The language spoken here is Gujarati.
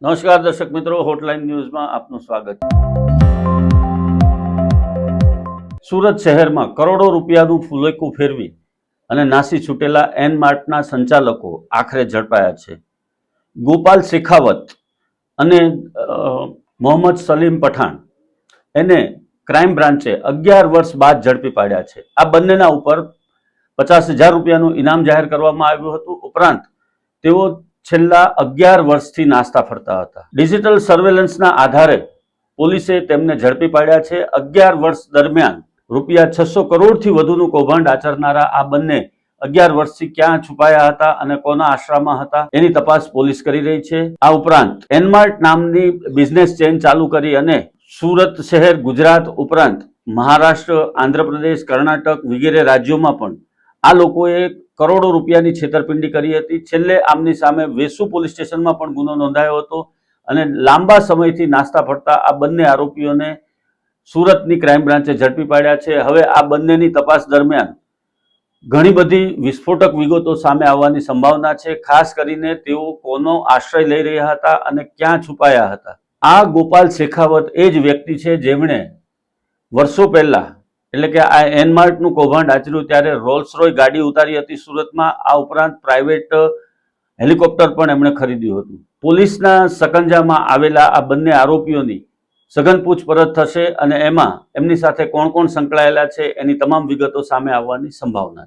નમસ્કાર દર્શક મિત્રો, હોટલાઇન ન્યૂઝમાં આપનું સ્વાગત છે। સુરત શહેરમાં કરોડો રૂપિયાનું ફુલેકું ફેરવી અને નાસી છૂટેલા એન માર્ટના સંચાલકો આખરે ઝડપાયા છે। ગોપાલ શેખાવત અને મોહમ્મદ સલીમ પઠાણ એને ક્રાઇમ બ્રાન્ચે 11 વર્ષ બાદ ઝડપી પાડ્યા છે। આ બંનેના ઉપર 50,000 રૂપિયાનું ઇનામ જાહેર કરવામાં આવ્યું હતું। ઉપરાંત તેઓ છેલ્લા 11 વર્ષથી નાસ્તા ફરતા હતા। ડિજિટલ સર્વેલન્સના આધારે પોલીસે તેમને ઝડપી પાડ્યા છે। 11 વર્ષ દરમિયાન રૂપિયા 600 કરોડથી વધુનું કૌભાંડ આચરનારા આ બંને 11 વર્ષથી ક્યાં છુપાયા હતા અને કોના આશરામાં હતા એની તપાસ પોલીસ કરી રહી છે। આ ઉપરાંત એનમાર્ટ નામની બિઝનેસ ચેઇન ચાલુ કરી અને સુરત શહેર, ગુજરાત ઉપરાંત મહારાષ્ટ્ર, આંધ્રપ્રદેશ, કર્ણાટક વગેરે રાજ્યોમાં પણ આ લોકોએ કરોડો રૂપિયાની છેતરપિંડી કરી હતી। છેલ્લે આમની સામે વેસુ પોલીસ સ્ટેશનમાં પણ ગુનો નોંધાયો હતો અને લાંબા સમયથી નાસ્તા ફરતા આ બંને આરોપીઓને સુરતની ક્રાઇમ બ્રાન્ચે ઝડપી પાડ્યા છે। હવે આ બંનેની તપાસ દરમિયાન ઘણી બધી વિસ્ફોટક વિગતો સામે આવવાની સંભાવના છે। ખાસ કરીને તેઓ કોનો આશ્રય લઈ રહ્યા હતા અને ક્યાં છુપાયા હતા। આ ગોપાલ શેખાવત એ જ વ્યક્તિ છે જેમણે વર્ષો પહેલા એટલે કે આ એનમાર્ટનું કૌભાંડ આચર્યું ત્યારે રોલ્સ રોય ગાડી ઉતારી હતી સુરતમાં। આ ઉપરાંત પ્રાઇવેટ હેલિકોપ્ટર પણ એમણે ખરીદ્યું હતું। પોલીસના સકંજામાં આવેલા આ બંને આરોપીઓની સઘન પૂછપરછ થશે અને એમાં એમની સાથે કોણ કોણ સંકળાયેલા છે એની તમામ વિગતો સામે આવવાની સંભાવના છે।